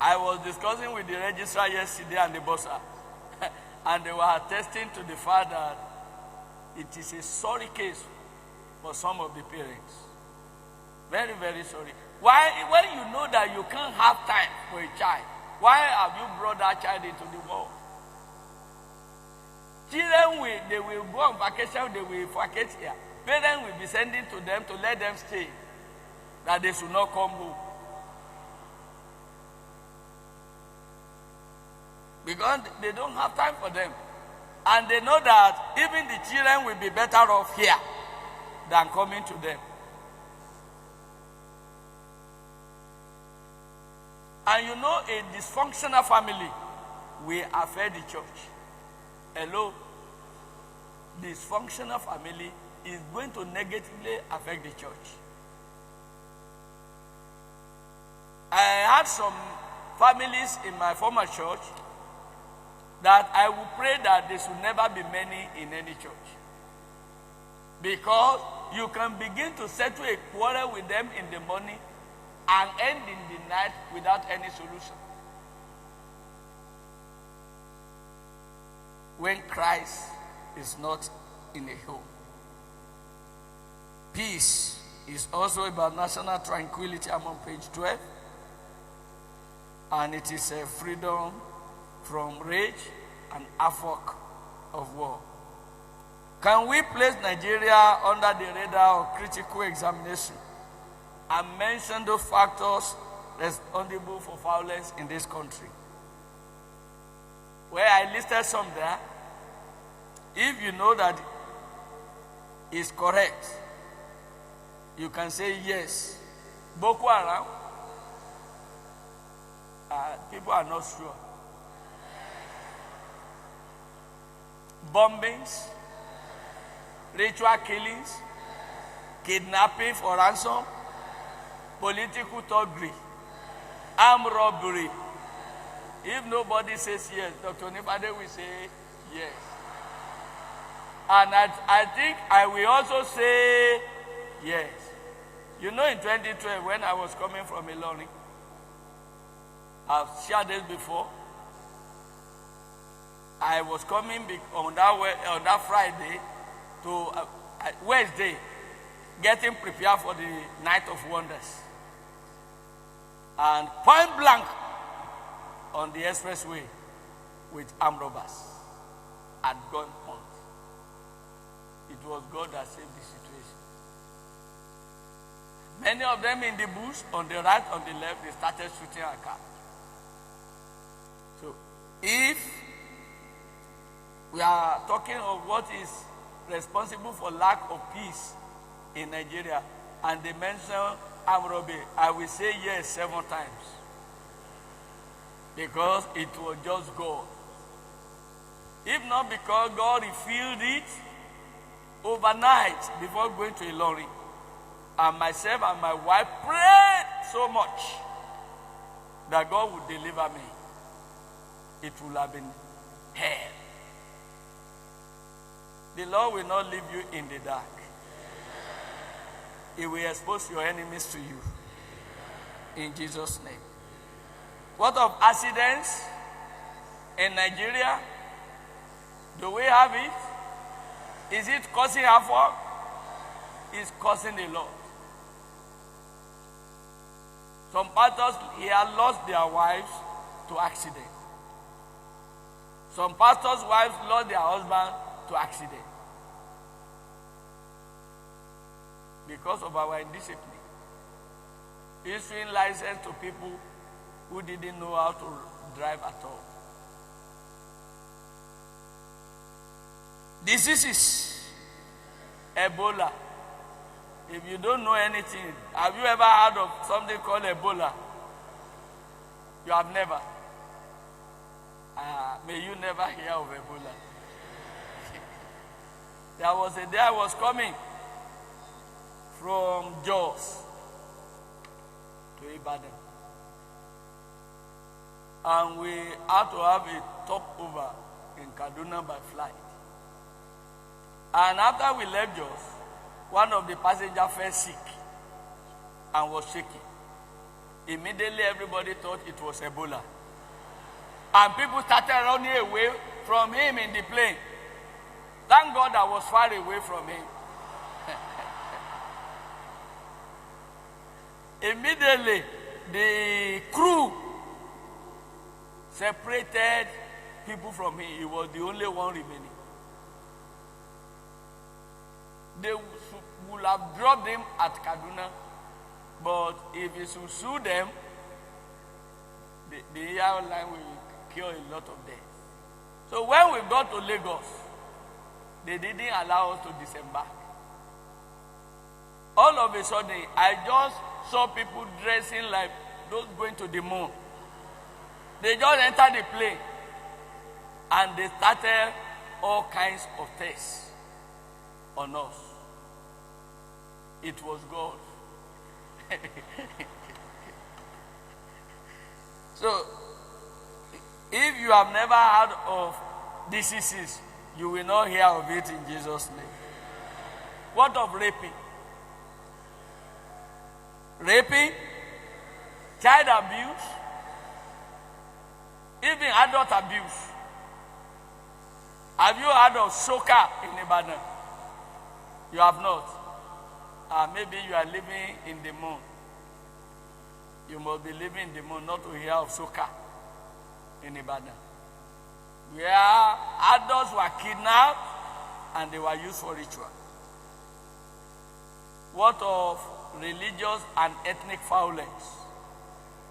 I was discussing with the registrar yesterday and the bursar, and they were attesting to the fact that it is a sorry case for some of the parents. Very, very sorry. Why, when you know that you can't have time for a child, why have you brought that child into the world? Children, they will go on vacation, they will vacate here. Parents will be sending to them to let them stay, that they should not come home. Because they don't have time for them. And they know that even the children will be better off here than coming to them. And you know, a dysfunctional family will affect the church. Hello? Dysfunctional family is going to negatively affect the church. I had some families in my former church that I will pray that there should never be many in any church. Because you can begin to settle a quarrel with them in the morning and end in the night without any solution. When Christ is not in a home. Peace is also about national tranquility. I'm on page 12. And it is a freedom from rage and havoc of war. Can we place Nigeria under the radar of critical examination and mention those factors responsible for violence in this country? Where I listed some there, if you know that is correct, you can say yes. Boko Haram, people are not sure. Bombings, ritual killings, kidnapping for ransom, political thuggery, armed robbery. If nobody says yes, Dr. Nifade will say yes. And I think I will also say yes. You know, in 2012, when I was coming from Ilorin, I've shared this before. I was coming on that Friday to Wednesday, getting prepared for the Night of Wonders. And point blank on the expressway with armed robbers at gunpoint. It was God that saved the situation. Many of them in the bush, on the right, on the left, they started shooting at cars. So, if we are talking of what is responsible for lack of peace in Nigeria, and they mention armed robbery, I will say yes 7 times. Because it was just God. If not because God revealed it overnight before going to Ilorin, and myself and my wife prayed so much that God would deliver me, it would have been hell. The Lord will not leave you in the dark. He will expose your enemies to you. In Jesus' name. What of accidents in Nigeria? Do we have it? Is it causing havoc? It's causing a lot. Some pastors here lost their wives to accident. Some pastors' wives lost their husband to accident. Because of our indiscipline. Issuing license to people who didn't know how to drive at all. Diseases. Ebola. If you don't know anything, have you ever heard of something called Ebola? You have never. May you never hear of Ebola. There was a day I was coming from Jos to Ibadan. And we had to have a stopover in Kaduna by flight. And after we left Jos, one of the passengers fell sick and was shaking. Immediately everybody thought it was Ebola. And people started running away from him in the plane. Thank God I was far away from him. Immediately, the crew separated people from him. He was the only one remaining. They would have dropped him at Kaduna, but if he should sue them, the airline will kill a lot of them. So when we got to Lagos, they didn't allow us to disembark. All of a sudden, I just saw people dressing like those going to the moon. They just entered the plane and they started all kinds of tests on us. It was God. So, if you have never heard of diseases, you will not hear of it in Jesus' name. What of raping? Raping, child abuse, even adult abuse. Have you heard of soccer in Ibadan? You have not. Maybe you are living in the moon. You must be living in the moon not to hear of soccer in Ibadan, where adults were kidnapped and they were used for ritual. What of religious and ethnic violence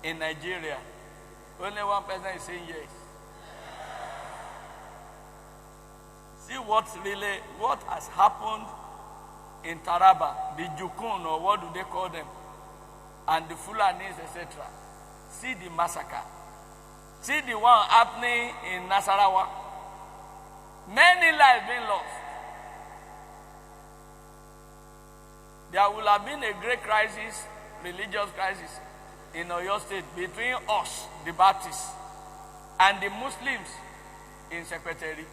in Nigeria? Only one person is saying yes. See what has happened in Taraba, the Jukun, or what do they call them, and the Fulanis, etc. See the massacre. See the one happening in Nasarawa. Many lives being lost. There will have been a great crisis, religious crisis, in Oyo State between us, the Baptists, and the Muslims in Secretary.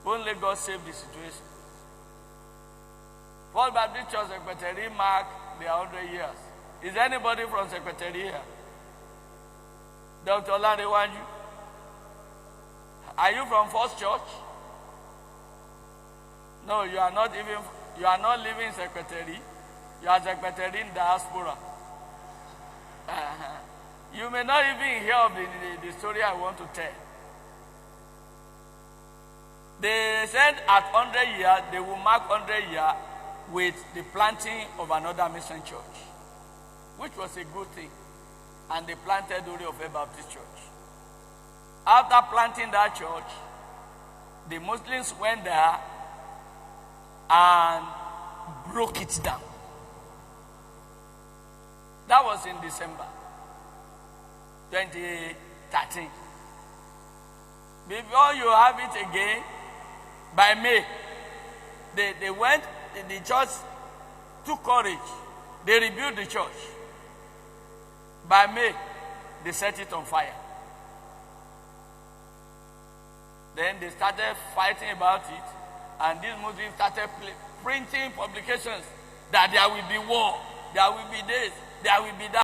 Only God saved the situation. First Baptist Church Secretary marked their 100 years. Is anybody from Secretary here? Dr. Oladewanju? Are you from First Church? No, you are not living in Secretary. You are Secretary in diaspora. You may not even hear of the story I want to tell. They said at 100 years, they will mark 100 years with the planting of another mission church, which was a good thing. And they planted Uri of a Baptist Church. After planting that church, the Muslims went there and broke it down. That was in December 2013. Before you have it again, by May, they went, the church took courage. They rebuilt the church. By May, they set it on fire. Then they started fighting about it, and these Muslims started printing publications that there will be war, there will be this, there will be that.